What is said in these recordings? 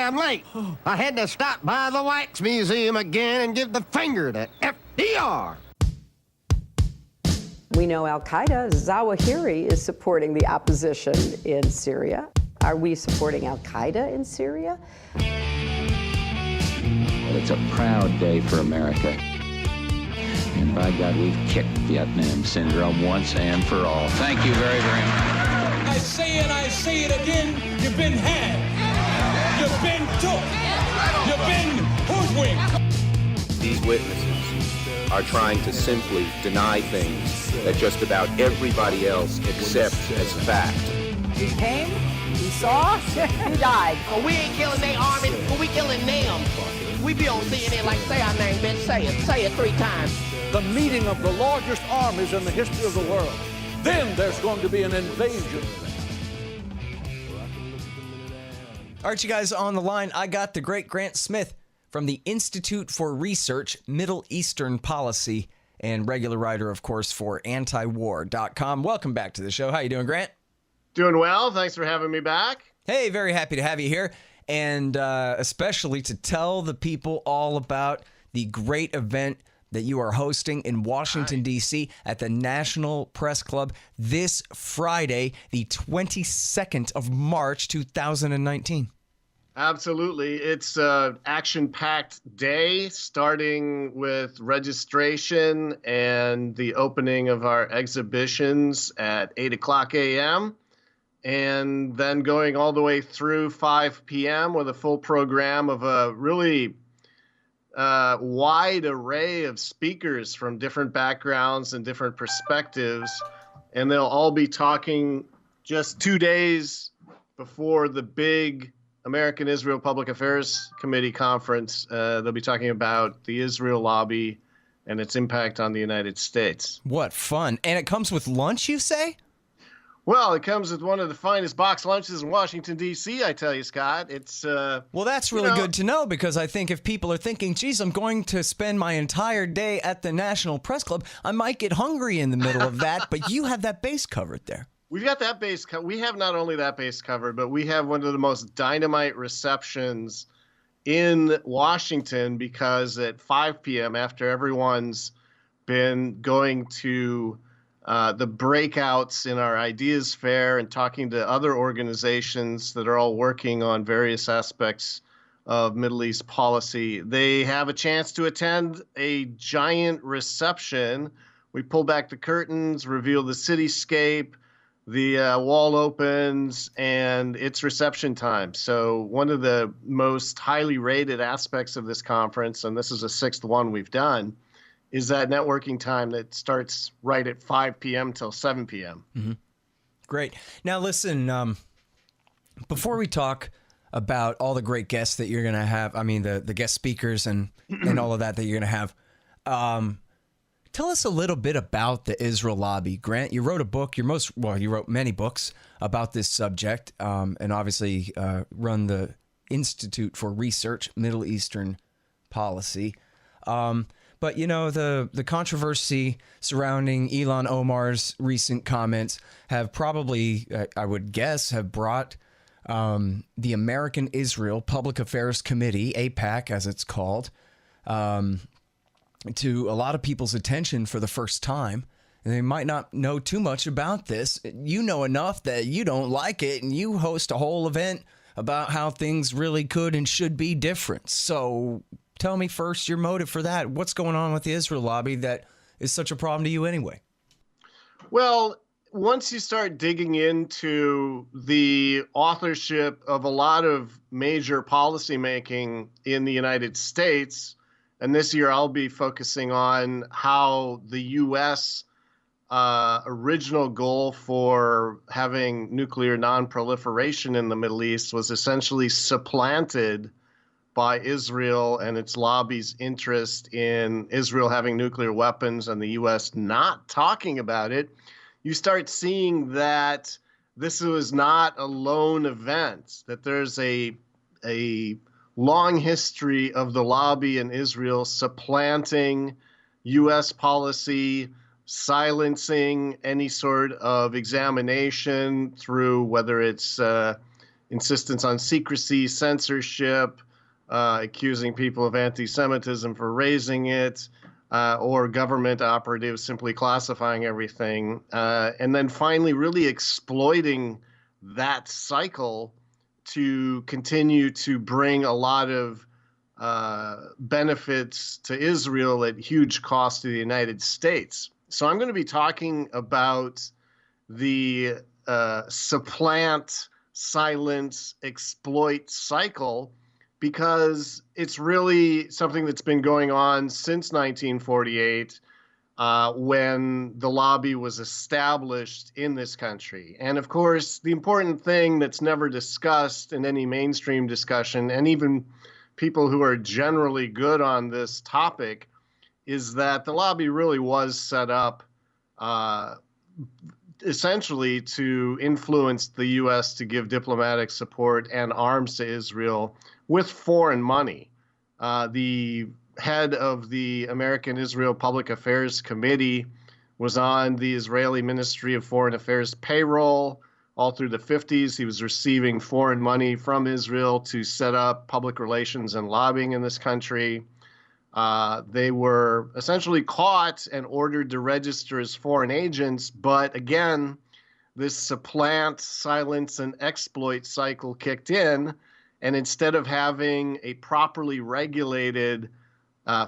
sorry I'm late. I had to stop by the Wax Museum again and give the finger to FDR. We know Al-Qaeda, Zawahiri, is supporting the opposition in Syria. Are we supporting Al-Qaeda in Syria? It's a proud day for America. And by God, we've kicked Vietnam syndrome once and for all. Thank you very, very much. I say it, I say it again, you've been had. You've been took. You've been hoodwinked. These witnesses are trying to simply deny things that just about everybody else accepts as fact. He came, he saw, he died. Well, we ain't killing their army, but we killing them. We be on CNN like, say our name, bitch, say it 3 times. The meeting of the largest armies in the history of the world. Then there's going to be an invasion. All right, you guys on the line. I got the great Grant Smith from the Institute for Research, Middle Eastern Policy, and regular writer, of course, for antiwar.com. Welcome back to the show. How you doing, Grant? Doing well. Thanks for having me back. Hey, very happy to have you here, and especially to tell the people all about the great event that you are hosting in Washington, D.C. at the National Press Club this Friday, the 22nd of March, 2019. Absolutely. It's an action-packed day, starting with registration and the opening of our exhibitions at 8 o'clock a.m., and then going all the way through 5 p.m. with a full program of a really wide array of speakers from different backgrounds and different perspectives. And they'll all be talking just 2 days before the big American Israel Public Affairs Committee conference. They'll be talking about the Israel lobby and its impact on the United States. What fun. And it comes with lunch, you say? Well, it comes with one of the finest box lunches in Washington, D.C., I tell you, Scott. It's well, that's really good to know, because I think if people are thinking, geez, I'm going to spend my entire day at the National Press Club, I might get hungry in the middle of that, but you have that base covered there. We've got that base we have not only that base covered, but we have one of the most dynamite receptions in Washington, because at 5 p.m., after everyone's been going to the breakouts in our ideas fair and talking to other organizations that are all working on various aspects of Middle East policy, they have a chance to attend a giant reception. We pull back the curtains, reveal the cityscape, the wall opens, and it's reception time. So one of the most highly rated aspects of this conference, and this is the 6th one we've done, is that networking time that starts right at 5 p.m. till 7 p.m. Mm-hmm. Great. Now, listen, before we talk about all the great guests that you're going to have, I mean, the guest speakers and all of that you're going to have, tell us a little bit about the Israel lobby. Grant, you wrote a book. You wrote many books about this subject, and obviously run the Institute for Research, Middle Eastern Policy. But, you know, the controversy surrounding Ilhan Omar's recent comments have probably, I would guess, have brought the American Israel Public Affairs Committee, AIPAC as it's called, to a lot of people's attention for the first time. And they might not know too much about this. You know enough that you don't like it, and you host a whole event about how things really could and should be different. So tell me first your motive for that. What's going on with the Israel lobby that is such a problem to you anyway? Well, once you start digging into the authorship of a lot of major policymaking in the United States, and this year I'll be focusing on how the U.S. Original goal for having nuclear non-proliferation in the Middle East was essentially supplanted by Israel and its lobby's interest in Israel having nuclear weapons and the U.S. not talking about it, you start seeing that this was not a lone event, that there's a long history of the lobby in Israel supplanting U.S. policy, silencing any sort of examination through whether it's insistence on secrecy, censorship, accusing people of anti-Semitism for raising it, or government operatives simply classifying everything, and then finally really exploiting that cycle to continue to bring a lot of benefits to Israel at huge cost to the United States. So I'm going to be talking about the supplant, silence, exploit cycle, because it's really something that's been going on since 1948, when the lobby was established in this country. And of course, the important thing that's never discussed in any mainstream discussion, and even people who are generally good on this topic, is that the lobby really was set up essentially to influence the U.S. to give diplomatic support and arms to Israel with foreign money. The head of the American Israel Public Affairs Committee was on the Israeli Ministry of Foreign Affairs payroll all through the 50s. He was receiving foreign money from Israel to set up public relations and lobbying in this country. They were essentially caught and ordered to register as foreign agents, but again, this supplant, silence, and exploit cycle kicked in, and instead of having a properly regulated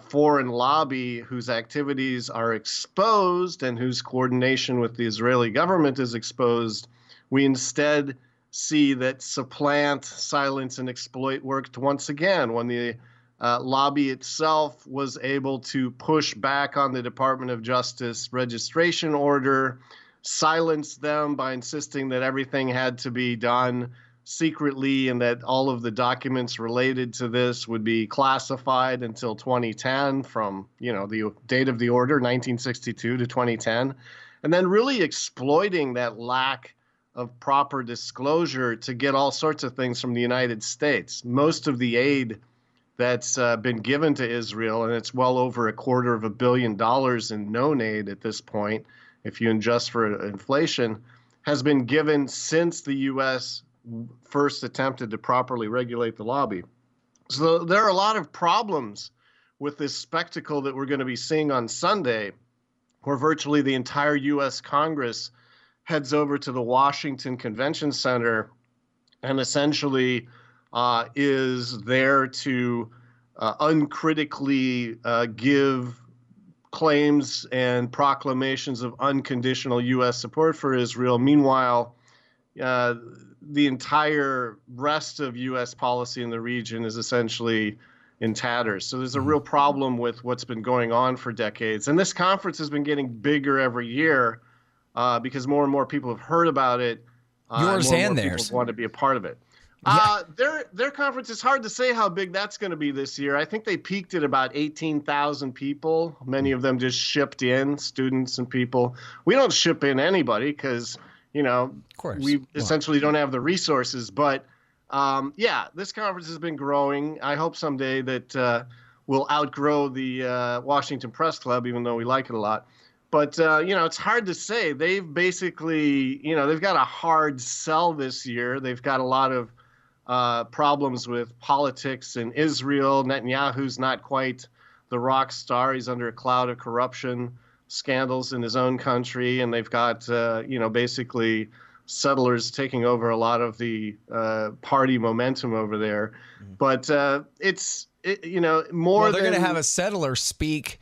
foreign lobby whose activities are exposed and whose coordination with the Israeli government is exposed, we instead see that supplant, silence, and exploit worked once again when the lobby itself was able to push back on the Department of Justice registration order, silence them by insisting that everything had to be done secretly and that all of the documents related to this would be classified until 2010, from the date of the order, 1962 to 2010, and then really exploiting that lack of proper disclosure to get all sorts of things from the United States. Most of the aid that's been given to Israel, and it's well over $250 million in known aid at this point, if you adjust for inflation, has been given since the U.S. first attempted to properly regulate the lobby. So there are a lot of problems with this spectacle that we're going to be seeing on Sunday, where virtually the entire U.S. Congress heads over to the Washington Convention Center and essentially is there to uncritically give claims and proclamations of unconditional U.S. support for Israel. Meanwhile, the entire rest of U.S. policy in the region is essentially in tatters. So there's a real problem with what's been going on for decades. And this conference has been getting bigger every year because more and more people have heard about it. Yours more and more theirs. people want to be a part of it. Yeah. Their conference, is hard to say how big that's going to be this year. I think they peaked at about 18,000 people. Many of them just shipped in, students and people. We don't ship in anybody because, of course, we essentially don't have the resources. But this conference has been growing. I hope someday that we'll outgrow the Washington Press Club, even though we like it a lot. But, it's hard to say. They've basically, they've got a hard sell this year. They've got a lot of problems with politics in Israel. Netanyahu's not quite the rock star. He's under a cloud of corruption scandals in his own country. And they've got, basically settlers taking over a lot of the party momentum over there. But more well, they're going to have a settler speak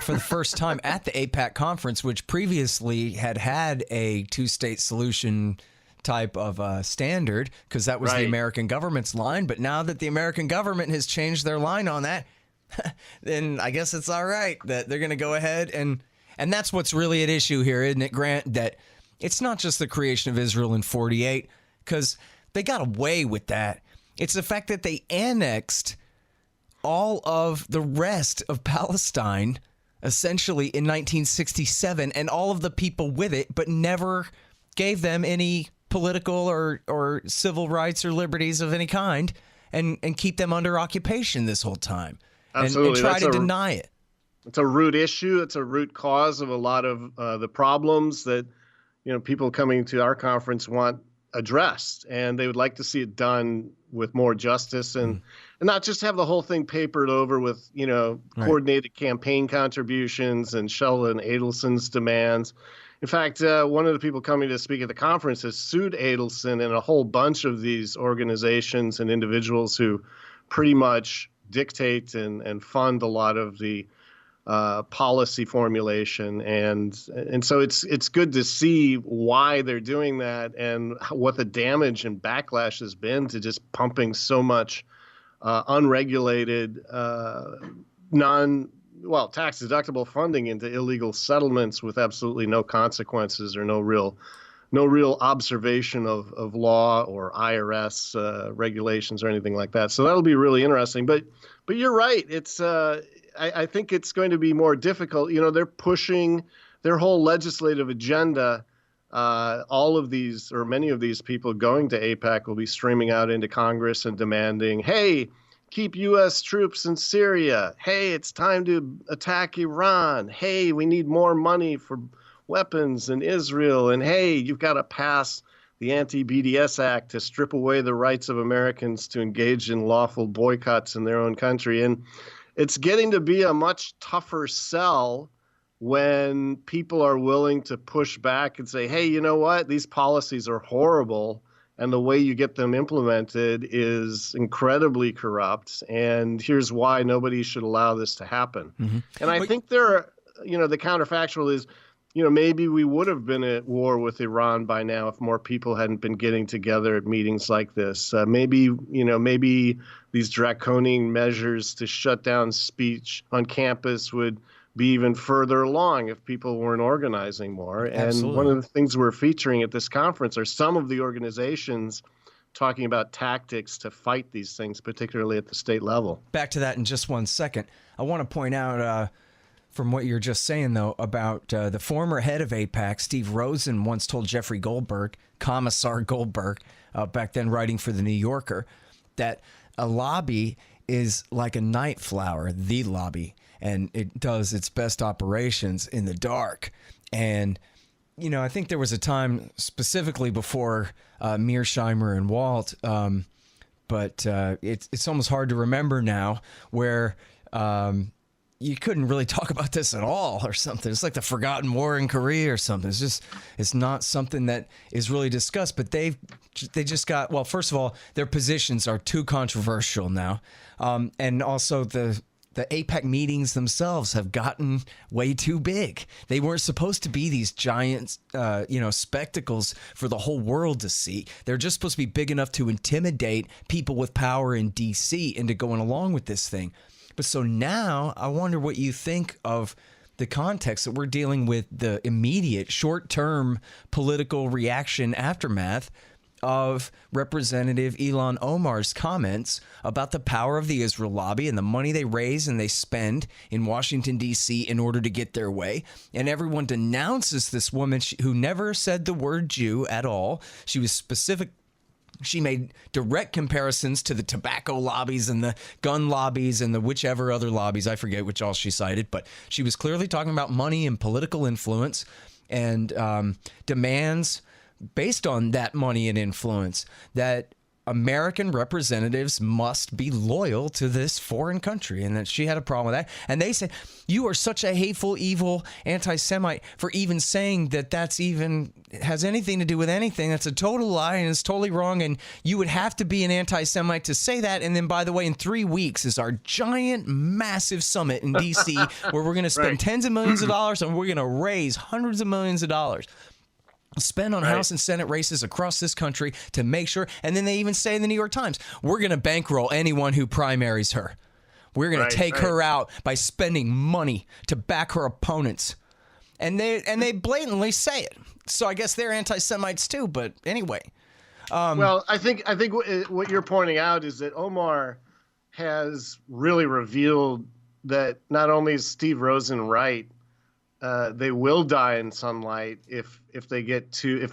for the first time at the AIPAC conference, which previously had a two-state solution type of standard, because that was the American government's line. But now that the American government has changed their line on that, then I guess it's all right that they're going to go ahead and that's what's really at issue here, isn't it, Grant? That it's not just the creation of Israel in 48, because they got away with that. It's the fact that they annexed all of the rest of Palestine essentially in 1967 and all of the people with it, but never gave them any political or civil rights or liberties of any kind, and keep them under occupation this whole time. Absolutely. And try to deny it. It's a root issue. It's a root cause of a lot of the problems that, people coming to our conference want addressed, and they would like to see it done with more justice and not just have the whole thing papered over with, coordinated campaign contributions and Sheldon Adelson's demands. In fact, one of the people coming to speak at the conference has sued Adelson and a whole bunch of these organizations and individuals who pretty much dictate and fund a lot of the policy formulation, and so it's good to see why they're doing that and what the damage and backlash has been to just pumping so much unregulated, tax deductible funding into illegal settlements with absolutely no consequences or no real observation of law or IRS regulations or anything like that. So that'll be really interesting. But you're right. It's I think it's going to be more difficult. They're pushing their whole legislative agenda. All of these, or many of these people going to AIPAC, will be streaming out into Congress and demanding, hey, keep U.S. troops in Syria. Hey, it's time to attack Iran. Hey, we need more money for weapons in Israel. And hey, you've got to pass the Anti-BDS Act to strip away the rights of Americans to engage in lawful boycotts in their own country. And it's getting to be a much tougher sell when people are willing to push back and say, hey, you know what? These policies are horrible, and the way you get them implemented is incredibly corrupt, and here's why nobody should allow this to happen. Mm-hmm. And I think the counterfactual is, maybe we would have been at war with Iran by now if more people hadn't been getting together at meetings like this. Maybe these draconian measures to shut down speech on campus would be even further along if people weren't organizing more. Absolutely. And one of the things we're featuring at this conference are some of the organizations talking about tactics to fight these things, particularly at the state level. Back to that in just 1 second. I want to point out, from what you're just saying, though, about the former head of AIPAC, Steve Rosen, once told Jeffrey Goldberg, Commissar Goldberg, back then writing for The New Yorker, that a lobby is like a night flower, the lobby, and it does its best operations in the dark. And, I think there was a time specifically before Mearsheimer and Walt, but it's almost hard to remember now, where you couldn't really talk about this at all or something. It's like the forgotten war in Korea or something. It's not something that is really discussed, but they just got, well, first of all, their positions are too controversial now. And also the AIPAC meetings themselves have gotten way too big. They weren't supposed to be these giant, spectacles for the whole world to see. They're just supposed to be big enough to intimidate people with power in D.C. into going along with this thing. But so now I wonder what you think of the context that we're dealing with, the immediate short-term political reaction aftermath of Representative Ilhan Omar's comments about the power of the Israel lobby and the money they raise and they spend in Washington, D.C. in order to get their way. And everyone denounces this woman who never said the word Jew at all. She was specific. She made direct comparisons to the tobacco lobbies and the gun lobbies and the whichever other lobbies. I forget which all she cited, but she was clearly talking about money and political influence and demands based on that money and influence that American representatives must be loyal to this foreign country, and that she had a problem with that. And they said, you are such a hateful, evil anti-Semite for even saying that that's even has anything to do with anything. That's a total lie and it's totally wrong. And you would have to be an anti-Semite to say that. And then, by the way, in 3 weeks is our giant, massive summit in D.C. where we're going to spend tens of millions of dollars and we're going to raise hundreds of millions of dollars. Spend on House and Senate races across this country to make sure. And then they even say in the New York Times, we're going to bankroll anyone who primaries her. We're going to take her out by spending money to back her opponents. And they blatantly say it. So I guess they're anti-Semites too. But anyway. Well, I think what you're pointing out is that Omar has really revealed that not only is Steve Rosen right, they will die in sunlight if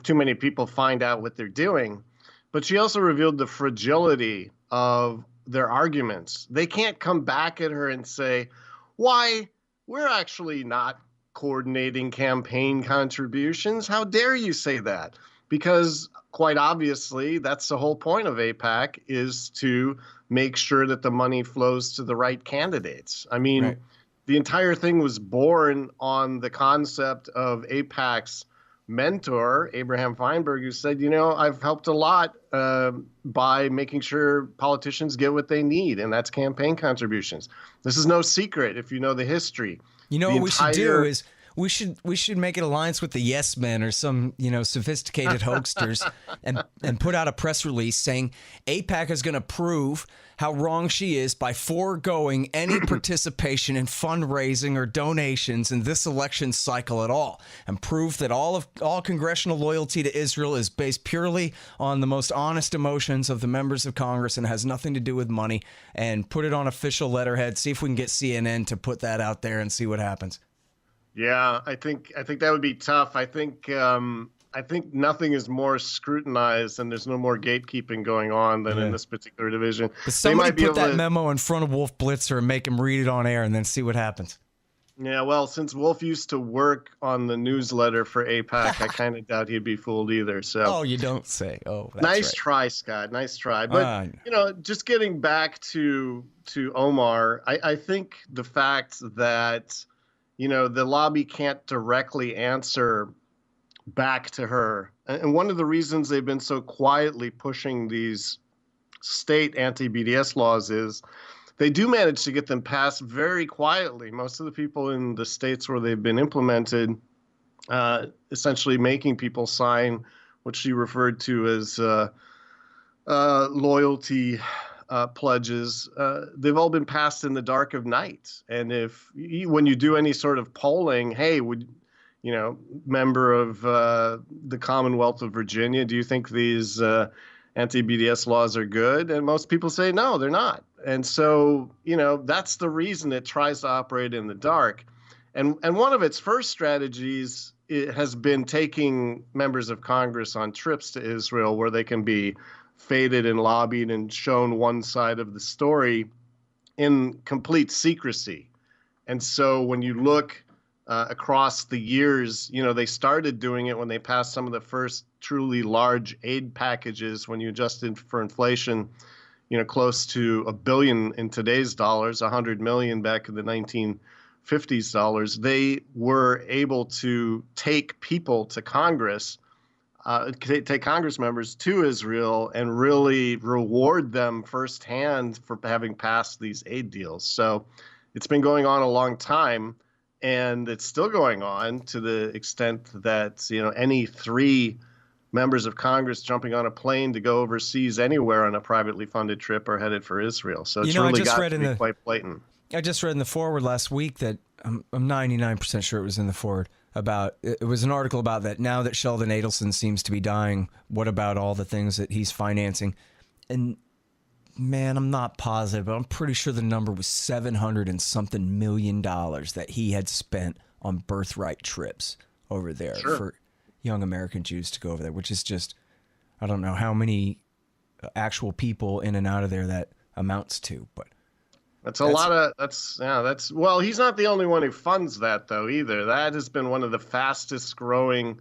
too many people find out what they're doing. But she also revealed the fragility of their arguments. They can't come back at her and say, why, we're actually not coordinating campaign contributions. How dare you say that? because quite obviously that's the whole point of AIPAC, is to make sure that the money flows to the right candidates. I mean, Right. the entire thing was born on the concept of AIPAC's mentor, Abraham Feinberg, who said, I've helped a lot by making sure politicians get what they need, and that's campaign contributions. This is no secret if you know the history. What we should do is we should make an alliance with the Yes Men or some sophisticated hoaxsters and put out a press release saying AIPAC is going to prove how wrong she is by foregoing any participation in fundraising or donations in this election cycle at all, and prove that all congressional loyalty to Israel is based purely on the most honest emotions of the members of Congress and has nothing to do with money, and put it on official letterhead. See if we can get CNN to put that out there and see what happens. Yeah, I think that would be tough. I think nothing is more scrutinized and there's no more gatekeeping going on than in this particular division. But somebody put that memo in front of Wolf Blitzer and make him read it on air and then see what happens. Yeah, well, since Wolf used to work on the newsletter for AIPAC, I kind of doubt he'd be fooled either. So. Oh, you don't say. Oh, that's nice right. try, Scott. Nice try. But just getting back to Omar, I think the fact that the lobby can't directly answer back to her. And one of the reasons they've been so quietly pushing these state anti-BDS laws is they do manage to get them passed very quietly. Most of the people in the states where they've been implemented, essentially making people sign what she referred to as loyalty pledges, they've all been passed in the dark of night. And when you do any sort of polling, hey, member of the Commonwealth of Virginia, do you think these anti-BDS laws are good? And most people say, no, they're not. And so, that's the reason it tries to operate in the dark. And one of its first strategies has been taking members of Congress on trips to Israel where they can be faded and lobbied and shown one side of the story in complete secrecy. And so when you look across the years, they started doing it when they passed some of the first truly large aid packages when you adjusted for inflation, close to $1 billion in today's dollars, 100 million back in the 1950s dollars. They were able to take people to Congress, take Congress members to Israel and really reward them firsthand for having passed these aid deals. So it's been going on a long time, and it's still going on to the extent that, any three members of Congress jumping on a plane to go overseas anywhere on a privately funded trip are headed for Israel. So it's really got to be quite blatant. I just read in the forward last week that I'm 99% sure it was in the forward about, it was an article about that now that Sheldon Adelson seems to be dying, what about all the things that he's financing? And man, I'm not positive, but I'm pretty sure the number was $700 and something million that he had spent on birthright trips over there for young American Jews to go over there, which is just, I don't know how many actual people in and out of there that amounts to, but that's a lot of, well, he's not the only one who funds that though either. That has been one of the fastest growing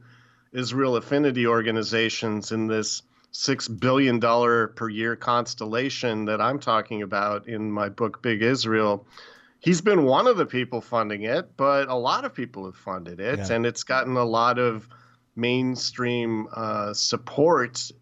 Israel affinity organizations in this $6 billion per year constellation that I'm talking about in my book, Big Israel. He's been one of the people funding it, but a lot of people have funded it, and it's gotten a lot of mainstream support,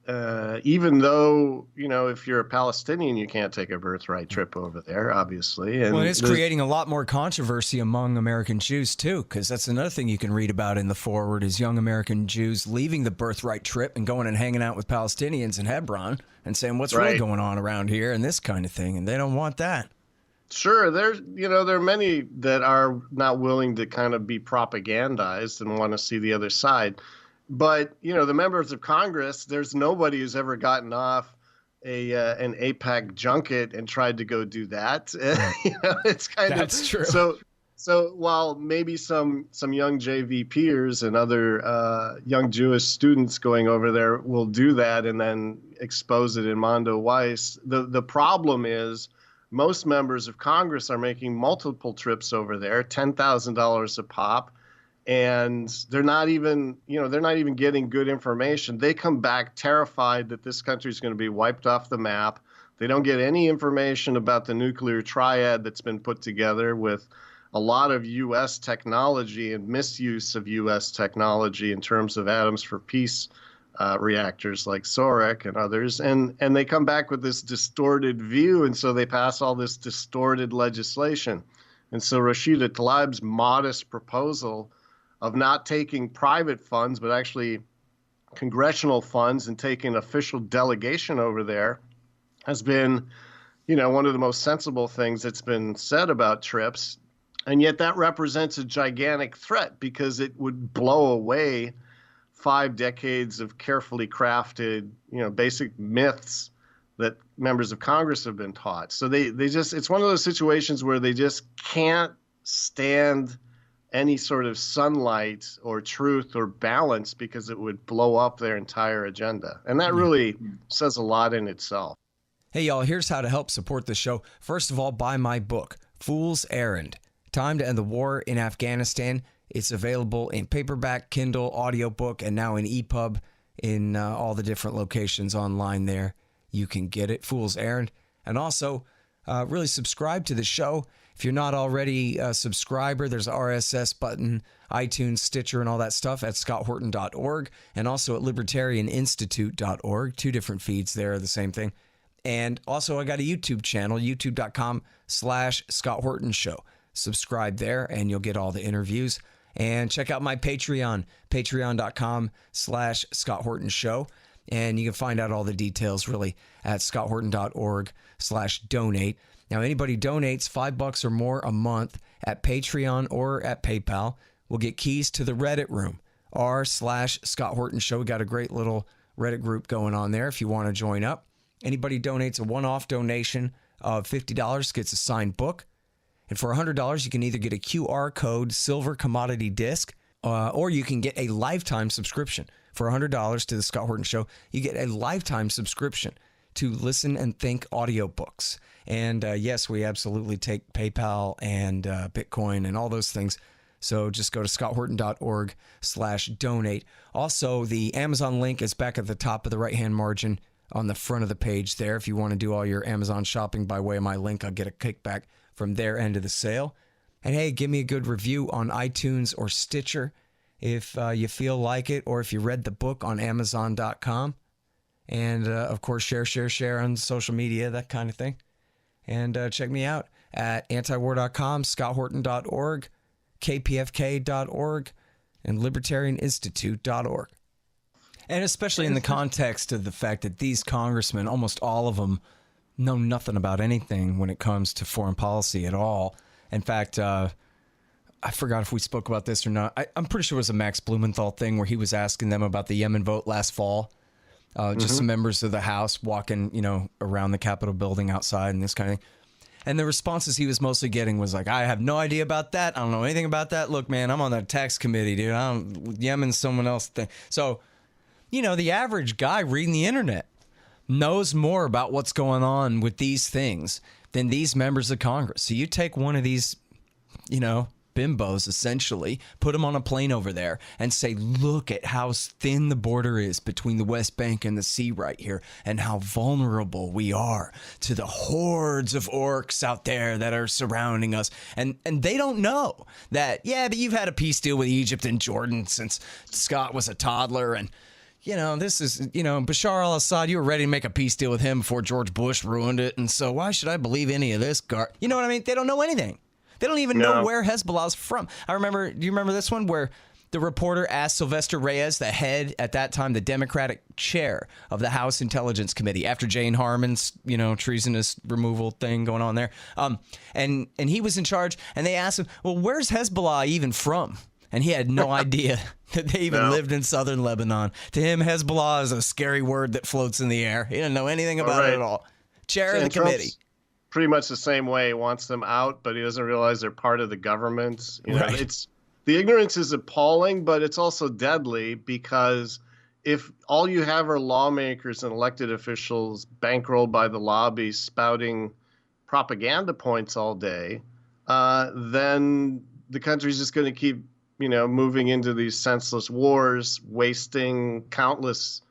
even though, if you're a Palestinian, you can't take a birthright trip over there, obviously. And it's creating a lot more controversy among American Jews, too, because that's another thing you can read about in the forward is young American Jews leaving the birthright trip and going and hanging out with Palestinians in Hebron and saying, what's really going on around here and this kind of thing, and they don't want that. Sure, there are many that are not willing to kind of be propagandized and want to see the other side. But, the members of Congress, there's nobody who's ever gotten off an AIPAC junket and tried to go do that. It's kind of that's true. So while maybe some young JVPers and other young Jewish students going over there will do that and then expose it in Mondo Weiss, the problem is most members of Congress are making multiple trips over there, $10,000 a pop. and they're not even getting good information. They come back terrified that this country is going to be wiped off the map. They don't get any information about the nuclear triad that's been put together with a lot of U.S. technology and misuse of U.S. technology in terms of atoms for peace reactors like SOREC and others. And they come back with this distorted view, and so they pass all this distorted legislation. And so Rashida Tlaib's modest proposal of not taking private funds, but actually congressional funds and taking official delegation over there has been, one of the most sensible things that's been said about TRIPS. And yet that represents a gigantic threat because it would blow away 5 decades of carefully crafted, basic myths that members of Congress have been taught. So it's one of those situations where they just can't stand any sort of sunlight or truth or balance because it would blow up their entire agenda. And that really says a lot in itself. Hey, y'all, here's how to help support the show. First of all, buy my book, Fool's Errand, Time to End the War in Afghanistan. It's available in paperback, Kindle, audiobook, and now in EPUB in all the different locations online there. You can get it, Fool's Errand. And also, really subscribe to the show. If you're not already a subscriber, there's an RSS button, iTunes, Stitcher, and all that stuff at scotthorton.org, and also at libertarianinstitute.org. 2 different feeds there, the same thing. And also, I got a YouTube channel, youtube.com/Scott Horton Show. Subscribe there, and you'll get all the interviews. And check out my Patreon, patreon.com/Scott Horton Show. And you can find out all the details, really, at scotthorton.org/donate. Now, anybody donates $5 or more a month at Patreon or at PayPal will get keys to the Reddit room, r/Scott Horton Show. We got a great little Reddit group going on there if you want to join up. Anybody donates a one-off donation of $50 gets a signed book. And for $100, you can either get a QR code silver commodity disc, or you can get a lifetime subscription. For $100 to the Scott Horton Show, you get a lifetime subscription to Listen and Think audiobooks. And yes, we absolutely take PayPal and Bitcoin and all those things. So just go to scotthorton.org/donate. Also, the Amazon link is back at the top of the right-hand margin on the front of the page there. If you want to do all your Amazon shopping by way of my link, I'll get a kickback from their end of the sale. And hey, give me a good review on iTunes or Stitcher if you feel like it, or if you read the book on Amazon.com. And of course, share on social media, that kind of thing. And check me out at antiwar.com, scotthorton.org, kpfk.org, and libertarianinstitute.org. And especially in the context of the fact that these congressmen, almost all of them, know nothing about anything when it comes to foreign policy at all. In fact, I forgot if we spoke about this or not. I'm pretty sure it was a Max Blumenthal thing where he was asking them about the Yemen vote last fall. Just some members of the House walking, around the Capitol building outside and this kind of thing. And the responses he was mostly getting was like, I have no idea about that. I don't know anything about that. Look, man, I'm on the tax committee, dude. Yemen's someone else thing. So, the average guy reading the internet knows more about what's going on with these things than these members of Congress. So you take one of these, bimbos, essentially, put them on a plane over there and say, look at how thin the border is between the West Bank and the sea right here, and how vulnerable we are to the hordes of orcs out there that are surrounding us. And they don't know that, yeah, but you've had a peace deal with Egypt and Jordan since Scott was a toddler, and this is, Bashar al-Assad, you were ready to make a peace deal with him before George Bush ruined it. And so why should I believe any of this? You know what I mean? They don't know anything. They don't even know where Hezbollah's from. Do you remember this one where the reporter asked Sylvester Reyes, the head at that time, the Democratic chair of the House Intelligence Committee, after Jane Harmon's, treasonous removal thing going on there. And he was in charge, and they asked him, well, where's Hezbollah even from? And he had no idea that they even lived in southern Lebanon. To him, Hezbollah is a scary word that floats in the air. He didn't know anything about it at all. Chair of the committee. Trump's pretty much the same way. He wants them out, but he doesn't realize they're part of the government. It's the ignorance is appalling, but it's also deadly, because if all you have are lawmakers and elected officials bankrolled by the lobbies spouting propaganda points all day, then the country's just going to keep moving into these senseless wars, wasting countless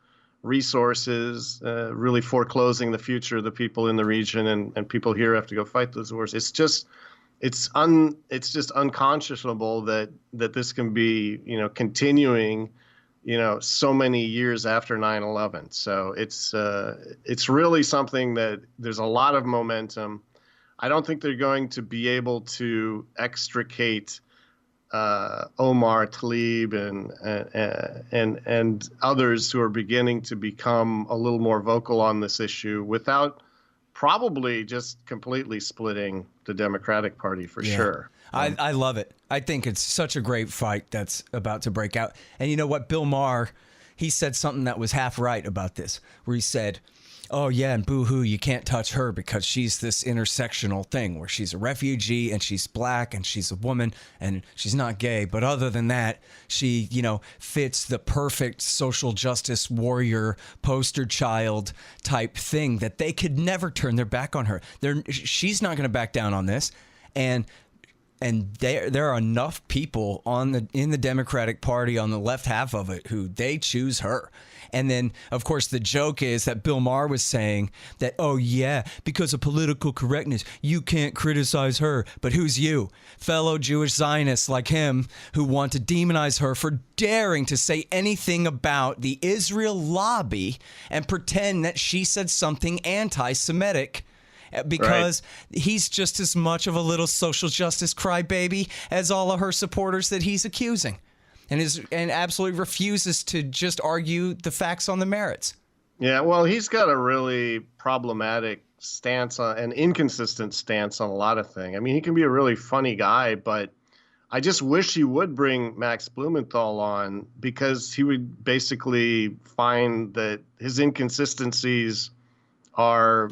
resources, really foreclosing the future of the people in the region, and people here have to go fight those wars. It's just unconscionable that this can be, continuing, so many years after 9/11. So it's really something that there's a lot of momentum. I don't think they're going to be able to extricate Omar Tlaib and others who are beginning to become a little more vocal on this issue without probably just completely splitting the Democratic Party for sure. I love it. I think it's such a great fight that's about to break out. And you know what? Bill Maher, he said something that was half right about this, where he said, oh, yeah, and boo-hoo, you can't touch her because she's this intersectional thing where she's a refugee and she's black and she's a woman and she's not gay. But other than that, she, fits the perfect social justice warrior poster child type thing that they could never turn their back on her. She's not going to back down on this. And there are enough people in the Democratic Party on the left half of it who they choose her. And then, of course, the joke is that Bill Maher was saying that, oh, yeah, because of political correctness, you can't criticize her. But who's you? Fellow Jewish Zionists like him who want to demonize her for daring to say anything about the Israel lobby and pretend that she said something anti-Semitic. Because he's just as much of a little social justice crybaby as all of her supporters that he's accusing, and absolutely refuses to just argue the facts on the merits. Yeah, well, he's got a really problematic stance an inconsistent stance on a lot of things. I mean, he can be a really funny guy, but I just wish he would bring Max Blumenthal on, because he would basically find that his inconsistencies are,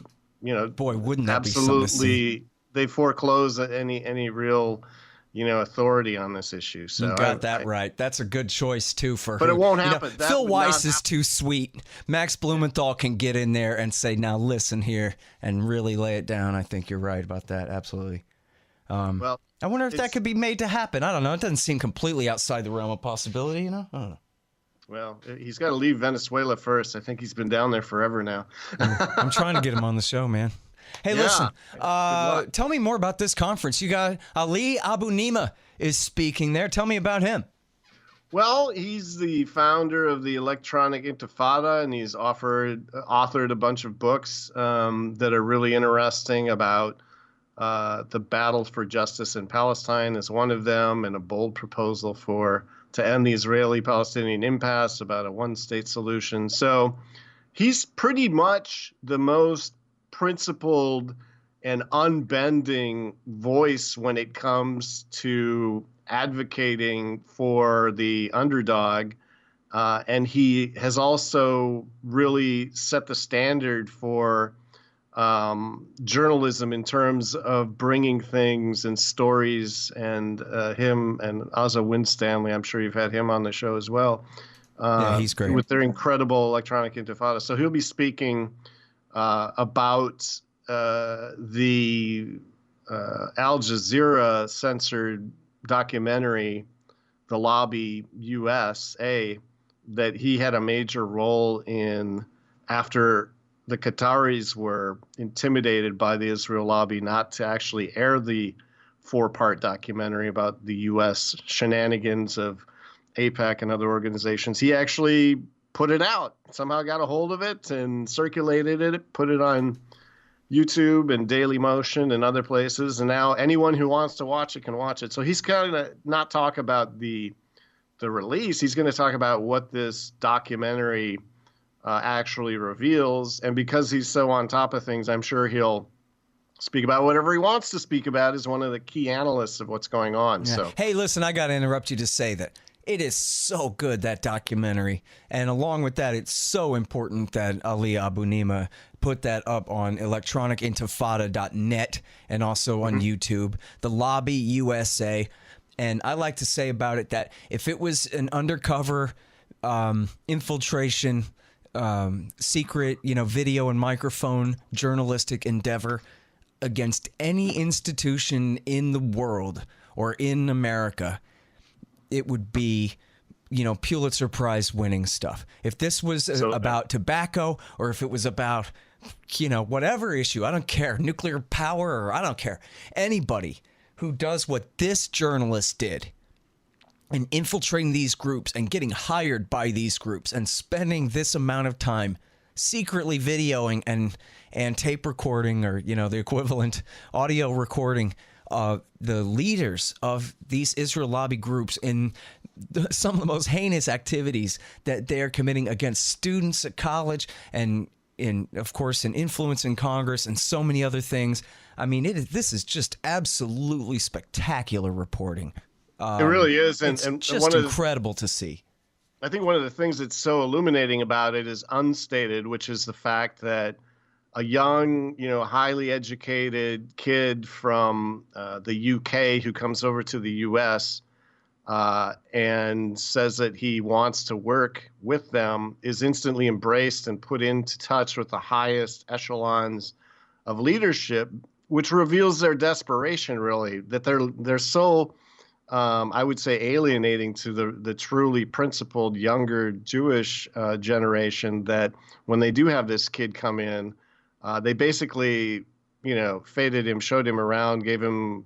boy, wouldn't that absolutely, they foreclose any real, authority on this issue. So you got that right. That's a good choice too but it won't happen. Phil Weiss is too sweet. Max Blumenthal can get in there and say, now listen here, and really lay it down. I think you're right about that. Absolutely. Well, I wonder if that could be made to happen. I don't know. It doesn't seem completely outside the realm of possibility, I don't know. Well, he's got to leave Venezuela first. I think he's been down there forever now. I'm trying to get him on the show, man. Hey, listen, tell me more about this conference. You got Ali Abu Nima is speaking there. Tell me about him. Well, he's the founder of the Electronic Intifada, and he's authored a bunch of books that are really interesting about the battle for justice in Palestine is one of them, and a bold proposal to end the Israeli-Palestinian impasse, about a one-state solution. So he's pretty much the most principled and unbending voice when it comes to advocating for the underdog. And he has also really set the standard for journalism in terms of bringing things and stories, and him and Asa Winstanley, I'm sure you've had him on the show as well. Yeah, he's great. With their incredible Electronic Intifada. So he'll be speaking about the Al Jazeera censored documentary, The Lobby USA, that he had a major role in after the Qataris were intimidated by the Israel lobby not to actually air the 4-part documentary about the U.S. shenanigans of AIPAC and other organizations. He actually put it out, somehow got a hold of it and circulated it, put it on YouTube and Daily Motion and other places. And now anyone who wants to watch it can watch it. So he's going to not talk about the release. He's going to talk about what this documentary actually reveals. And because he's so on top of things, I'm sure he'll speak about whatever he wants to speak about, as one of the key analysts of what's going on. Yeah. So, hey, listen, I got to interrupt you to say that it is so good, that documentary. And along with that, it's so important that Ali Abu Nima put that up on electronicintifada.net and also on YouTube, The Lobby USA. And I like to say about it that if it was an undercover infiltration, secret, video and microphone journalistic endeavor against any institution in the world or in America, it would be, Pulitzer Prize winning stuff. If this was about tobacco, or if it was about, whatever issue, I don't care, nuclear power, or I don't care. Anybody who does what this journalist did and infiltrating these groups and getting hired by these groups and spending this amount of time secretly videoing and tape recording, or, the equivalent audio recording the leaders of these Israel lobby groups in some of the most heinous activities that they are committing against students at college, and of course in influence in Congress and so many other things. I mean, this is just absolutely spectacular reporting. It really is, it's just incredible to see. I think one of the things that's so illuminating about it is unstated, which is the fact that a young, highly educated kid from the UK who comes over to the US and says that he wants to work with them is instantly embraced and put into touch with the highest echelons of leadership, which reveals their desperation, really, that they're so, I would say, alienating to the truly principled younger Jewish generation, that when they do have this kid come in, they basically, faded him, showed him around, gave him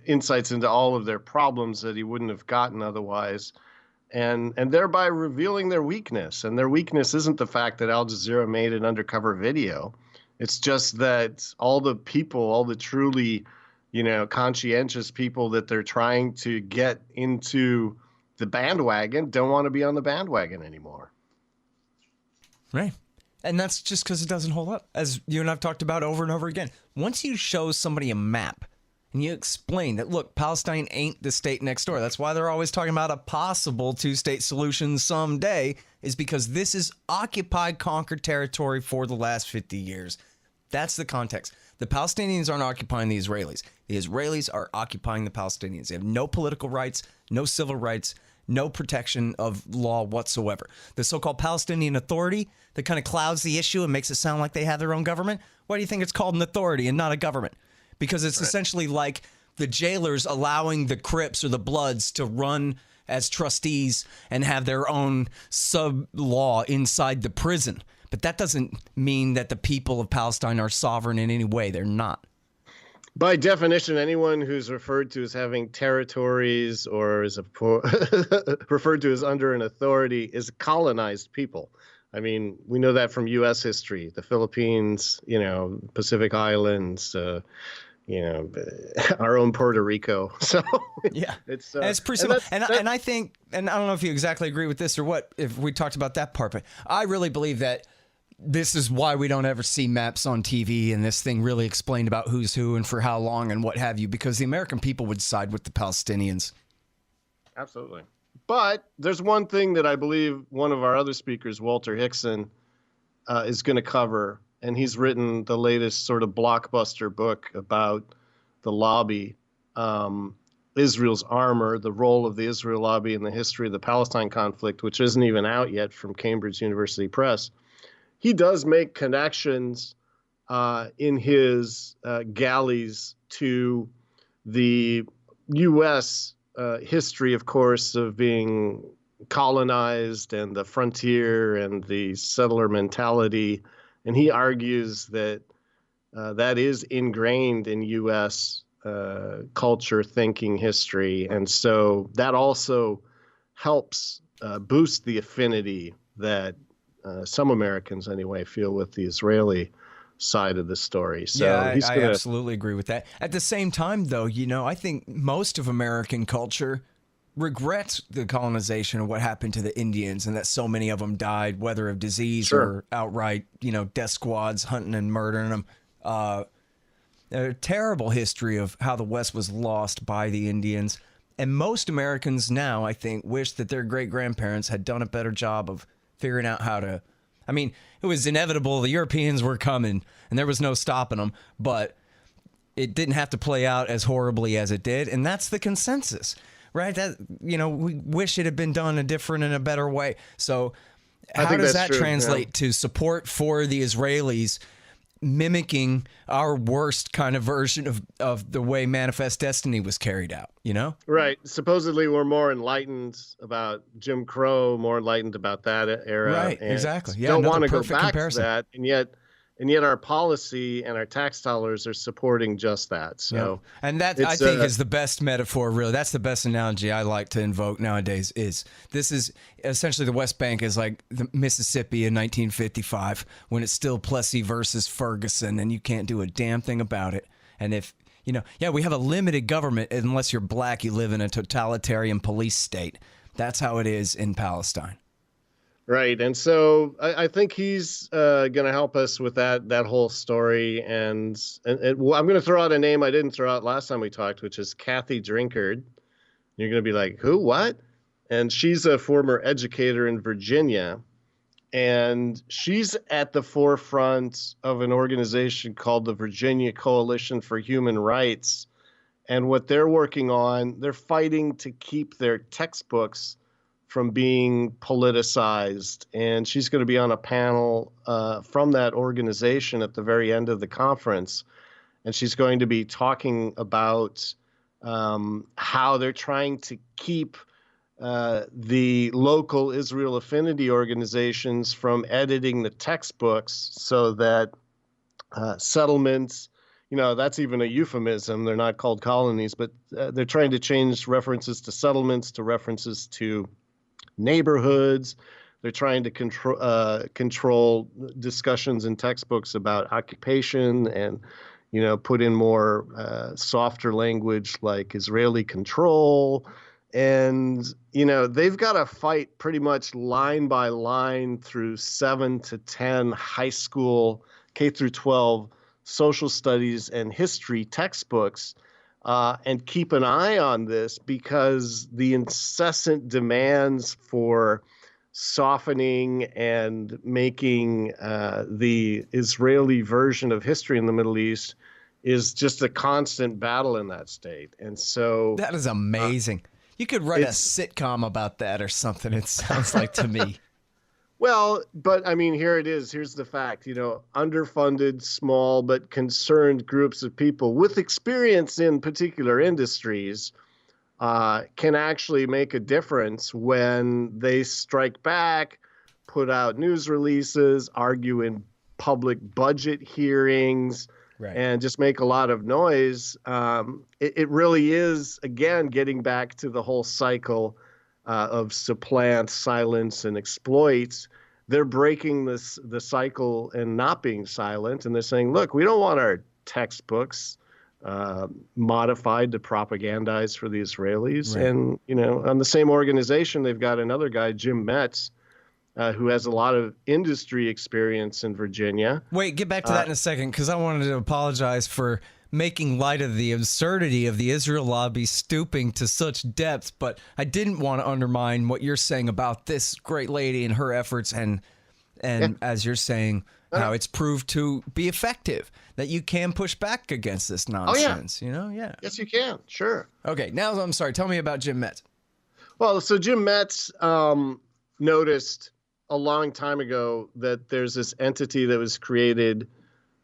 insights into all of their problems that he wouldn't have gotten otherwise, and thereby revealing their weakness. And their weakness isn't the fact that Al Jazeera made an undercover video. It's just that all the truly, conscientious people that they're trying to get into the bandwagon don't want to be on the bandwagon anymore. Right. And that's just because it doesn't hold up, as you and I've talked about over and over again. Once you show somebody a map and you explain that, look, Palestine ain't the state next door. That's why they're always talking about a possible two-state solution someday, is because this is occupied, conquered territory for the last 50 years. That's the context. The Palestinians aren't occupying the Israelis. The Israelis are occupying the Palestinians. They have no political rights, no civil rights, no protection of law whatsoever. The so-called Palestinian Authority that kind of clouds the issue and makes it sound like they have their own government. Why do you think it's called an authority and not a government? Because it's essentially like the jailers allowing the Crips or the Bloods to run as trustees and have their own sub-law inside the prison. But that doesn't mean that the people of Palestine are sovereign in any way. They're not. By definition, anyone who's referred to as having territories or is referred to as under an authority is a colonized people. I mean, we know that from U.S. history, the Philippines, Pacific Islands, our own Puerto Rico. So yeah, it's pretty simple. And I think, and I don't know if you exactly agree with this or what, if we talked about that part, but I really believe that this is why we don't ever see maps on TV and this thing really explained about who's who and for how long and what have you, because the American people would side with the Palestinians. Absolutely. But there's one thing that I believe one of our other speakers, Walter Hickson, is going to cover, and he's written the latest sort of blockbuster book about the lobby, Israel's Armor, the role of the Israel lobby in the history of the Palestine conflict, which isn't even out yet, from Cambridge University Press. He does make connections in his galleys to the U.S. History, of course, of being colonized and the frontier and the settler mentality. And he argues that that is ingrained in U.S. Culture, thinking, history. And so that also helps boost the affinity that some Americans, anyway, feel with the Israeli side of the story. So yeah, I absolutely agree with that. At the same time, though, I think most of American culture regrets the colonization of what happened to the Indians and that so many of them died, whether of disease or outright, death squads hunting and murdering them. A terrible history of how the West was lost by the Indians. And most Americans now, I think, wish that their great-grandparents had done a better job of figuring out how to, I mean, it was inevitable. The Europeans were coming and there was no stopping them, but it didn't have to play out as horribly as it did. And that's the consensus, right? That, we wish it had been done a different and a better way. So how does that translate to support for the Israelis mimicking our worst kind of version of the way Manifest Destiny was carried out, you know? Right. Supposedly we're more enlightened about Jim Crow, more enlightened about that era. Right, and exactly. Yeah, don't another want to go perfect back comparison. to that. And yet our policy and our tax dollars are supporting just that. So And that, I think, is the best metaphor, really. That's the best analogy I like to invoke nowadays. This is essentially the West Bank is like the Mississippi in 1955 when it's still Plessy versus Ferguson, and you can't do a damn thing about it. And if, we have a limited government. Unless you're black, you live in a totalitarian police state. That's how it is in Palestine. Right. And so I think he's going to help us with that whole story. And I'm going to throw out a name I didn't throw out last time we talked, which is Kathy Drinkard. You're going to be like, who, what? And she's a former educator in Virginia. And she's at the forefront of an organization called the Virginia Coalition for Human Rights. And what they're working on, they're fighting to keep their textbooks from being politicized. And she's going to be on a panel from that organization at the very end of the conference. And she's going to be talking about how they're trying to keep the local Israel affinity organizations from editing the textbooks so that settlements, that's even a euphemism. They're not called colonies, but they're trying to change references to settlements to references to neighborhoods. They're trying to control discussions in textbooks about occupation and, put in more softer language like Israeli control. And, they've got to fight pretty much line by line through 7 to 10 high school K through 12 social studies and history textbooks and keep an eye on this, because the incessant demands for softening and making the Israeli version of history in the Middle East is just a constant battle in that state. And so that is amazing. You could write a sitcom about that or something, it sounds like to me. Well, but I mean, here it is. Here's the fact, underfunded, small, but concerned groups of people with experience in particular industries can actually make a difference when they strike back, put out news releases, argue in public budget hearings, right, and just make a lot of noise. It really is, again, getting back to the whole cycle of supplant, silence, and exploit. They're breaking the cycle and not being silent. And they're saying, look, we don't want our textbooks modified to propagandize for the Israelis. Right. And, on the same organization, they've got another guy, Jim Metz, who has a lot of industry experience in Virginia. Wait, get back to that in a second, because I wanted to apologize for making light of the absurdity of the Israel lobby stooping to such depths, but I didn't want to undermine what you're saying about this great lady and her efforts, and as you're saying, how it's proved to be effective, that you can push back against this nonsense. Yeah. Yes, you can. Sure. Okay, now I'm sorry. Tell me about Jim Metz. Well, so Jim Metz noticed a long time ago that there's this entity that was created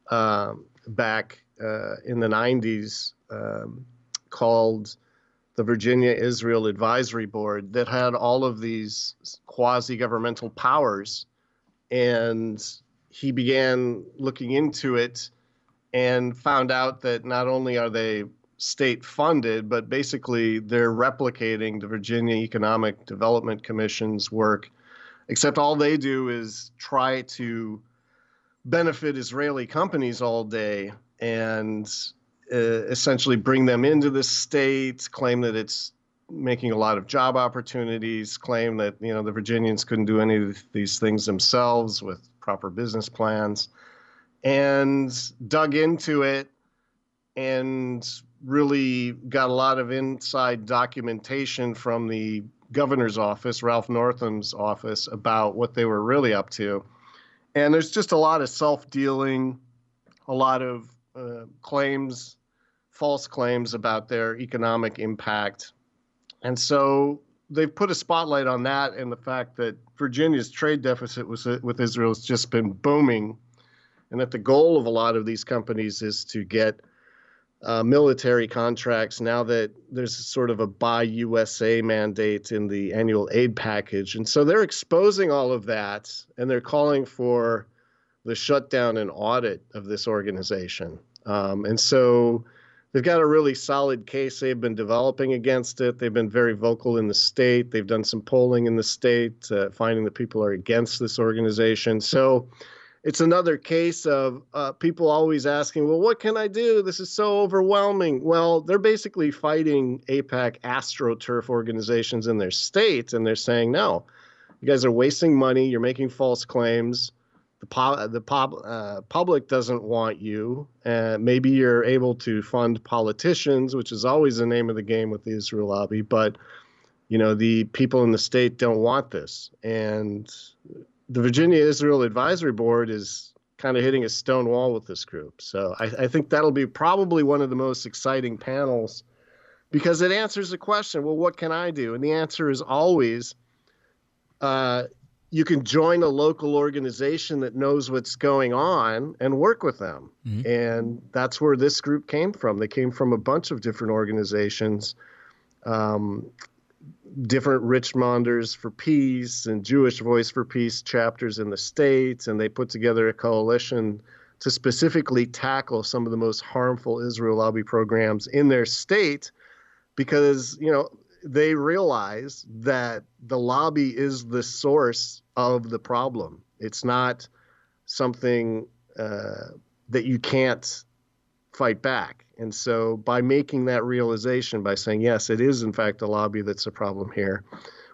back in the 90s called the Virginia Israel Advisory Board that had all of these quasi-governmental powers. And he began looking into it and found out that not only are they state funded, but basically they're replicating the Virginia Economic Development Commission's work, except all they do is try to benefit Israeli companies all day and essentially bring them into the state, claim that it's making a lot of job opportunities, claim that, the Virginians couldn't do any of these things themselves with proper business plans, and dug into it and really got a lot of inside documentation from the governor's office, Ralph Northam's office, about what they were really up to. And there's just a lot of self-dealing, a lot of claims, false claims about their economic impact. And so they've put a spotlight on that and the fact that Virginia's trade deficit with Israel has just been booming. and that the goal of a lot of these companies is to get military contracts now that there's sort of a Buy USA mandate in the annual aid package. And so they're exposing all of that, and they're calling for the shutdown and audit of this organization. And so they've got a really solid case they've been developing against it. They've been very vocal in the state. They've done some polling in the state, finding that people are against this organization. So it's another case of people always asking, well, what can I do? This is so overwhelming. Well, they're basically fighting AIPAC AstroTurf organizations in their state, and they're saying, no, you guys are wasting money. You're making false claims. The public doesn't want you. Maybe you're able to fund politicians, which is always the name of the game with the Israel lobby, but the people in the state don't want this. And the Virginia Israel Advisory Board is kind of hitting a stone wall with this group. So I think that'll be probably one of the most exciting panels, because it answers the question, well, what can I do? And the answer is always, you can join a local organization that knows what's going on and work with them. Mm-hmm. And that's where this group came from. They came from a bunch of different organizations, different Richmonders for Peace and Jewish Voice for Peace chapters in the States, and they put together a coalition to specifically tackle some of the most harmful Israel lobby programs in their state, because, they realize that the lobby is the source of the problem. It's not something that you can't fight back. And so by making that realization, by saying, yes, it is in fact a lobby that's a problem here,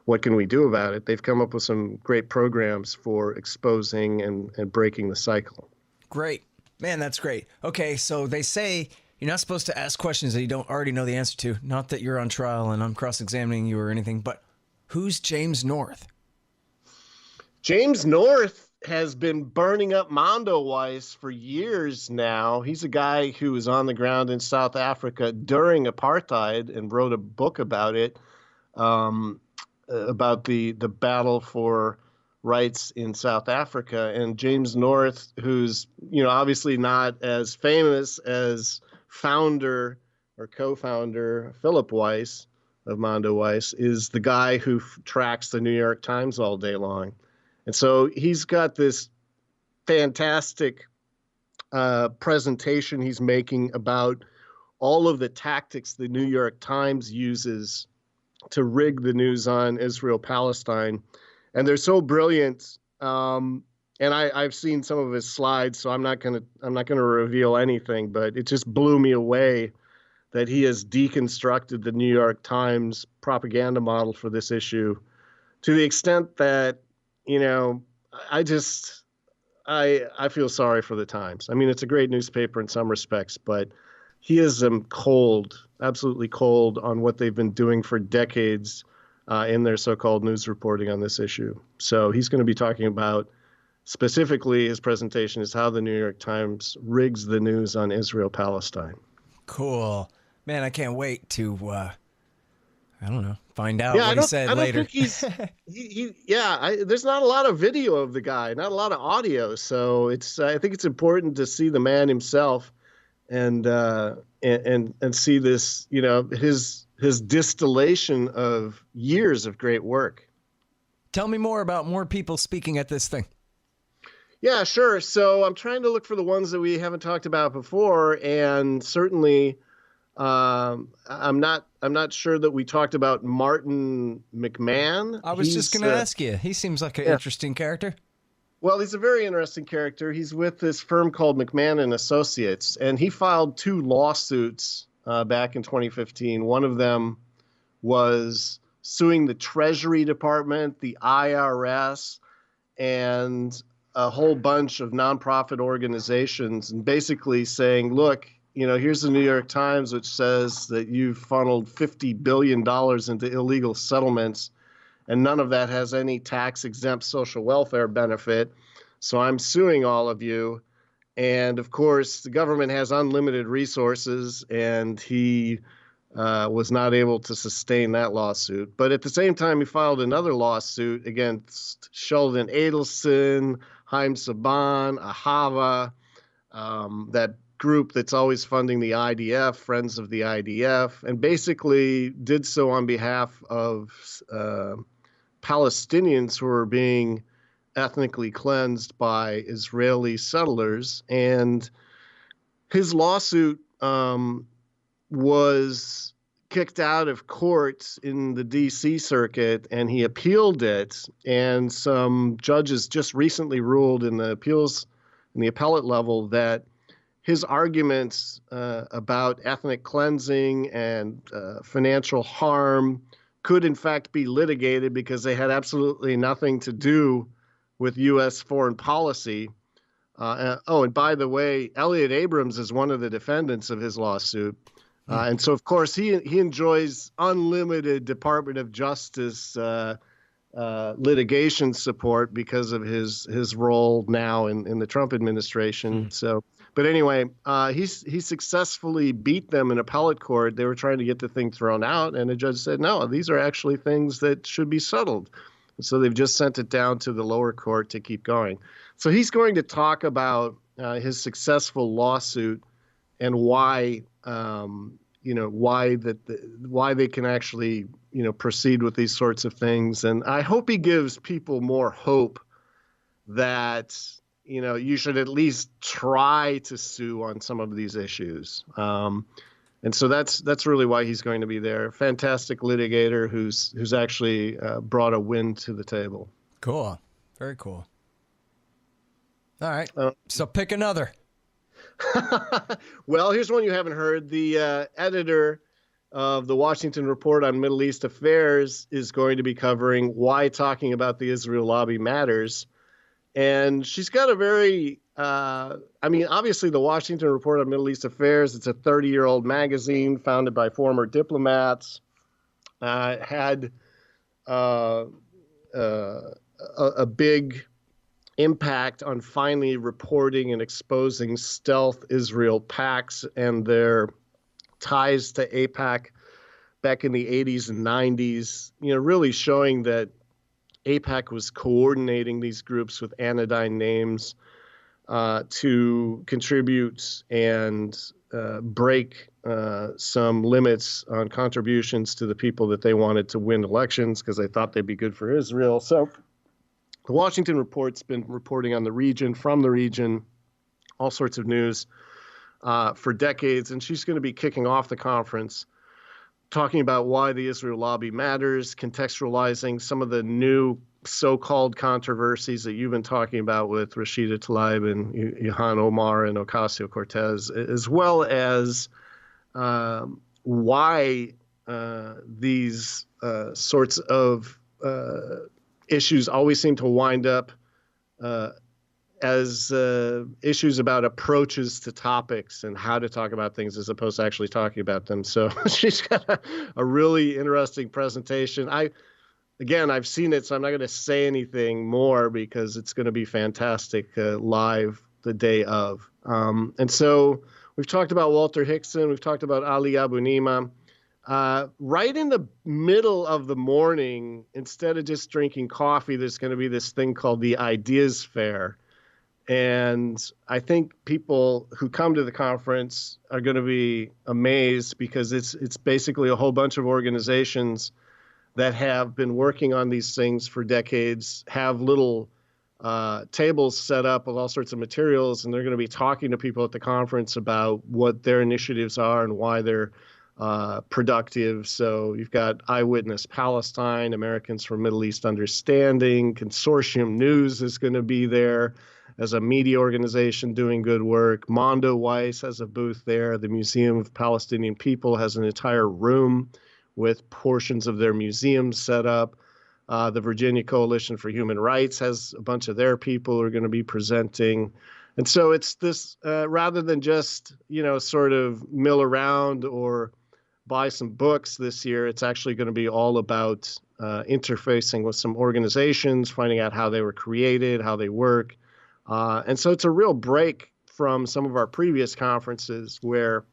what can we do about it? They've come up with some great programs for exposing and breaking the cycle. Great. Man, that's great. Okay, so they say you're not supposed to ask questions that you don't already know the answer to. Not that you're on trial and I'm cross-examining you or anything, but who's James North? James North has been burning up Mondo Weiss for years now. He's a guy who was on the ground in South Africa during apartheid and wrote a book about it, about the battle for rights in South Africa. And James North, who's obviously not as famous as founder or co-founder Philip Weiss of Mondo Weiss, is the guy who tracks the New York Times all day long. And so he's got this fantastic presentation he's making about all of the tactics the New York Times uses to rig the news on Israel-Palestine. And they're so brilliant. And I've seen some of his slides, so I'm not gonna reveal anything, but it just blew me away that he has deconstructed the New York Times propaganda model for this issue to the extent that, I feel sorry for the Times. I mean, it's a great newspaper in some respects, but he is cold, absolutely cold on what they've been doing for decades in their so-called news reporting on this issue. So he's going to be talking about, specifically, his presentation is how the New York Times rigs the news on Israel-Palestine. Cool. Man, I can't wait to, find out what he said later. I don't think there's not a lot of video of the guy, not a lot of audio. So I think it's important to see the man himself and see this, his distillation of years of great work. Tell me more about more people speaking at this thing. Yeah, sure. So I'm trying to look for the ones that we haven't talked about before, and certainly I'm not sure that we talked about Martin McMahon. I was just going to ask you. He seems like an interesting character. Well, he's a very interesting character. He's with this firm called McMahon and Associates, and he filed 2 lawsuits back in 2015. One of them was suing the Treasury Department, the IRS, and a whole bunch of nonprofit organizations, and basically saying, look, here's the New York Times, which says that you've funneled $50 billion into illegal settlements, and none of that has any tax-exempt social welfare benefit. So I'm suing all of you. And, of course, the government has unlimited resources, and he was not able to sustain that lawsuit. But at the same time, he filed another lawsuit against Sheldon Adelson, Haim Saban, Ahava, that group that's always funding the IDF, Friends of the IDF, and basically did so on behalf of Palestinians who are being ethnically cleansed by Israeli settlers. And his lawsuit was kicked out of court in the D.C. circuit, and he appealed it. And some judges just recently ruled in the appellate level that his arguments about ethnic cleansing and financial harm could in fact be litigated because they had absolutely nothing to do with U.S. foreign policy. And by the way, Elliot Abrams is one of the defendants of his lawsuit. And so, of course, he enjoys unlimited Department of Justice litigation support because of his role now in the Trump administration. So, but anyway, he successfully beat them in appellate court. They were trying to get the thing thrown out, and the judge said, no, these are actually things that should be settled. And so they've just sent it down to the lower court to keep going. So he's going to talk about his successful lawsuit and why why they can actually proceed with these sorts of things. And I hope he gives people more hope that you should at least try to sue on some of these issues. And so that's really why he's going to be there. Fantastic litigator who's actually brought a win to the table. Cool. Very cool. All right. So pick another. Well, here's one you haven't heard. The editor of the Washington Report on Middle East Affairs is going to be covering why talking about the Israel lobby matters. And she's got a very, obviously the Washington Report on Middle East Affairs, it's a 30-year-old magazine founded by former diplomats, had a big impact on finally reporting and exposing stealth Israel PACs and their ties to AIPAC back in the 80s and 90s, really showing that AIPAC was coordinating these groups with anodyne names to contribute and break some limits on contributions to the people that they wanted to win elections because they thought they'd be good for Israel. So the Washington Report's been reporting on the region, from the region, all sorts of news for decades. And she's going to be kicking off the conference talking about why the Israel lobby matters, contextualizing some of the new so-called controversies that you've been talking about with Rashida Tlaib and Ilhan Omar and Ocasio-Cortez, as well as why these sorts of issues always seem to wind up as issues about approaches to topics and how to talk about things as opposed to actually talking about them. So she's got a really interesting presentation. I've seen it, so I'm not going to say anything more because it's going to be fantastic live the day of. And so we've talked about Walter Hickson. We've talked about Ali Abu Nima. Right in the middle of the morning, instead of just drinking coffee, there's going to be this thing called the Ideas Fair. And I think people who come to the conference are going to be amazed because it's basically a whole bunch of organizations that have been working on these things for decades, have little tables set up with all sorts of materials, and they're going to be talking to people at the conference about what their initiatives are and why they're productive. So you've got Eyewitness Palestine, Americans for Middle East Understanding, Consortium News is going to be there as a media organization doing good work. Mondo Weiss has a booth there. The Museum of Palestinian People has an entire room with portions of their museum set up. The Virginia Coalition for Human Rights has a bunch of their people who are going to be presenting. And so it's this, rather than just, sort of mill around or buy some books this year, it's actually going to be all about interfacing with some organizations, finding out how they were created, how they work. And so it's a real break from some of our previous conferences where,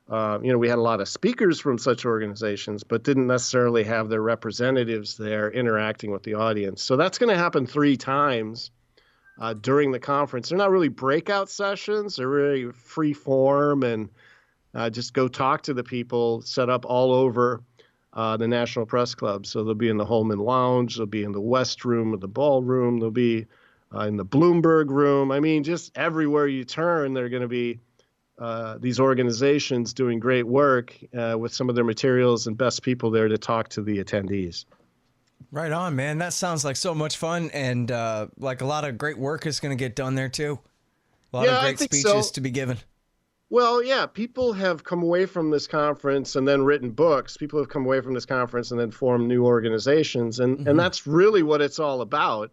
we had a lot of speakers from such organizations, but didn't necessarily have their representatives there interacting with the audience. So that's going to happen 3 times during the conference. They're not really breakout sessions. They're really free form and just go talk to the people set up all over the National Press Club. So they'll be in the Holman Lounge. They'll be in the West Room or the Ballroom. They'll be in the Bloomberg Room. I mean, just everywhere you turn, they're going to be these organizations doing great work with some of their materials and best people there to talk to the attendees. Right on, man. That sounds like so much fun, and like a lot of great work is going to get done there too. A lot of great speeches to be given. Well, yeah, people have come away from this conference and then written books. People have come away from this conference and then formed new organizations, and that's really what it's all about.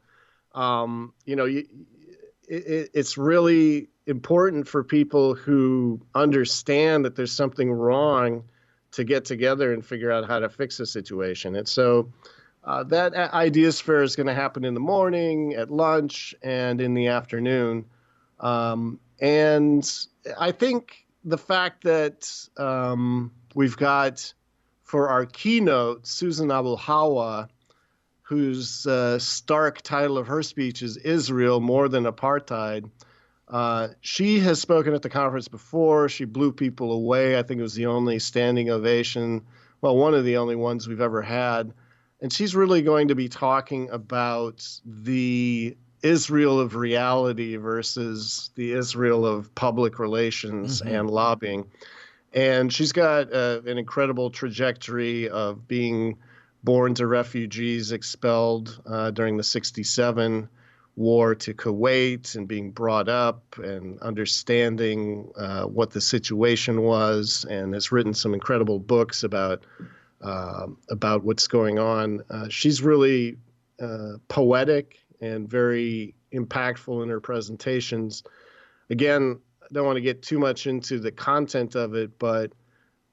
It's really important for people who understand that there's something wrong to get together and figure out how to fix the situation. And so that Ideas Fair is going to happen in the morning, at lunch, and in the afternoon. And I think the fact that we've got for our keynote Susan Abu Hawa, whose stark title of her speech is Israel More Than Apartheid. She has spoken at the conference before. She blew people away. I think it was the only standing ovation, well, one of the only ones we've ever had. And she's really going to be talking about the Israel of reality versus the Israel of public relations and lobbying. And she's got an incredible trajectory of being born to refugees expelled during the 1967 war to Kuwait and being brought up and understanding what the situation was, and has written some incredible books about what's going on. She's really poetic and very impactful in her presentations. Again, I don't want to get too much into the content of it, but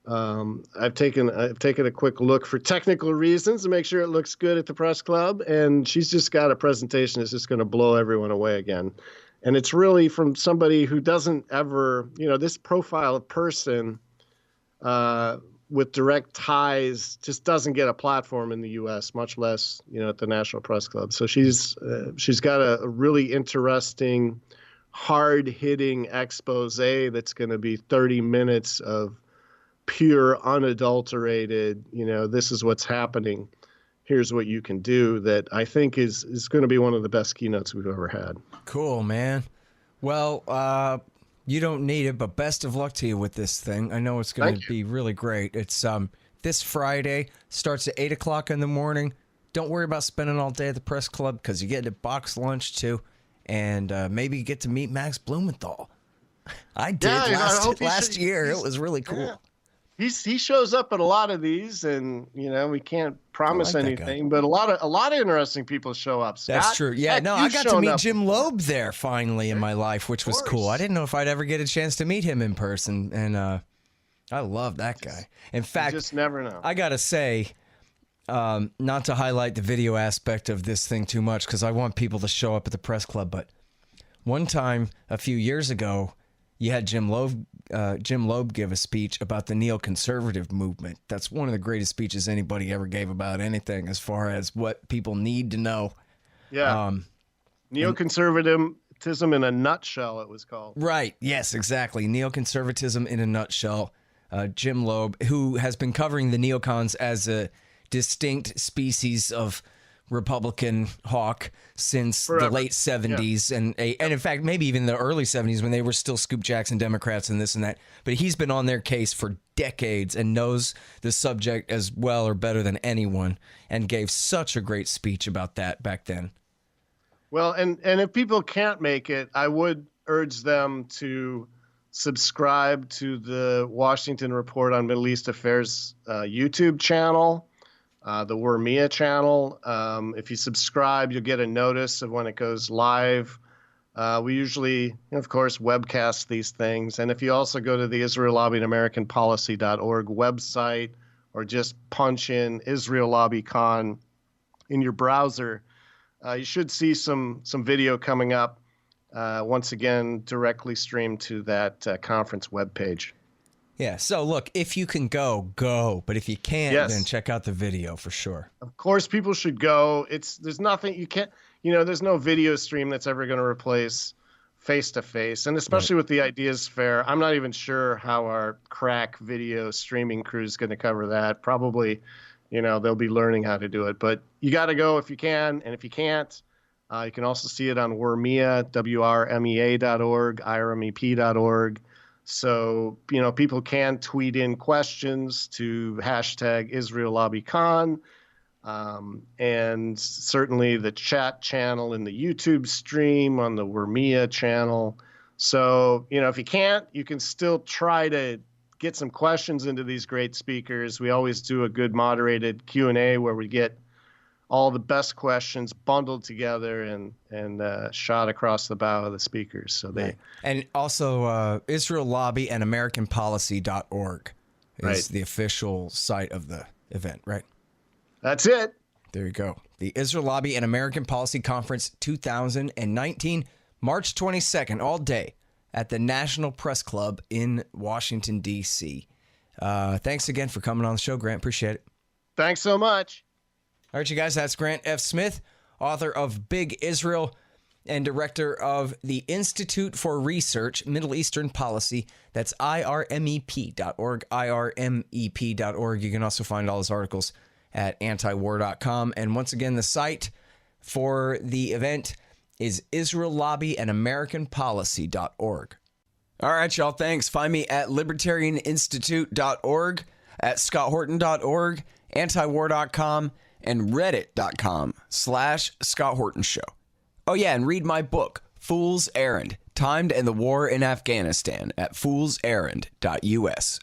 I've taken a quick look for technical reasons to make sure it looks good at the press club, and she's just got a presentation that's just going to blow everyone away again. And it's really from somebody who doesn't ever, this profile of person with direct ties just doesn't get a platform in the U.S., much less, at the National Press Club. So she's got a really interesting, hard-hitting expose that's going to be 30 minutes of pure, unadulterated, this is what's happening. Here's what you can do, that I think is going to be one of the best keynotes we've ever had. Cool, man. Well, you don't need it, but best of luck to you with this thing. I know it's going to be really great. It's this Friday, starts at 8 o'clock in the morning. Don't worry about spending all day at the press club, because you get a box lunch too, and maybe you get to meet Max Blumenthal. I did last year. It was really cool. Yeah. He shows up at a lot of these, and we can't promise anything, but a lot of interesting people show up. Scott, that's true. Yeah, no, I got to meet Jim Loeb there finally in my life, which was cool. I didn't know if I'd ever get a chance to meet him in person, and I love that guy. In fact, you just never know. I gotta say, not to highlight the video aspect of this thing too much, because I want people to show up at the press club, but one time a few years ago, you had Jim Loeb give a speech about the neoconservative movement. That's one of the greatest speeches anybody ever gave about anything, as far as what people need to know. Yeah. Neoconservatism in a nutshell, it was called. Right. Yes, exactly. Neoconservatism in a nutshell. Jim Loeb, who has been covering the neocons as a distinct species of Republican hawk since the late 70s, and in fact maybe even the early 70s, when they were still Scoop Jackson Democrats and this and that. But he's been on their case for decades and knows the subject as well or better than anyone, and gave such a great speech about that back then. Well, and if people can't make it, I would urge them to subscribe to the Washington Report on Middle East Affairs YouTube channel. The Wormia channel. If you subscribe, you'll get a notice of when it goes live. We usually, of course, webcast these things. And if you also go to the Israel Lobby and American Policy.org website, or just punch in Israel Lobby Con in your browser, you should see some video coming up, once again, directly streamed to that conference webpage. Yeah, so look, if you can go. But if you can't, then check out the video for sure. Of course, people should go. There's nothing, you there's no video stream that's ever going to replace face-to-face. And especially with the Ideas Fair, I'm not even sure how our crack video streaming crew is going to cover that. Probably, they'll be learning how to do it. But you got to go if you can. And if you can't, you can also see it on WRMEA, WRMEA.org, IRMEP.org. So, people can tweet in questions to #IsraelLobbyCon. And certainly the chat channel in the YouTube stream on the WRMEA channel. So, if you can't, you can still try to get some questions into these great speakers. We always do a good moderated Q&A where we get all the best questions bundled together and shot across the bow of the speakers. So and also Israel Lobby and AmericanPolicy.org is the official site of the event, right? That's it. There you go. The Israel Lobby and American Policy Conference 2019, March 22nd, all day at the National Press Club in Washington, D.C. Thanks again for coming on the show, Grant. Appreciate it. Thanks so much. All right, you guys, that's Grant F. Smith, author of Big Israel and director of the Institute for Research, Middle Eastern Policy. That's IRMEP.org, IRMEP.org. You can also find all his articles at antiwar.com. And once again, the site for the event is Israel Lobby and AmericanPolicy.org. All right, y'all, thanks. Find me at libertarianinstitute.org, at scotthorton.org, antiwar.com, and reddit.com/Scott Horton Show. Oh, yeah, and read my book, Fool's Errand, Time to End the War in Afghanistan, at foolserrand.us.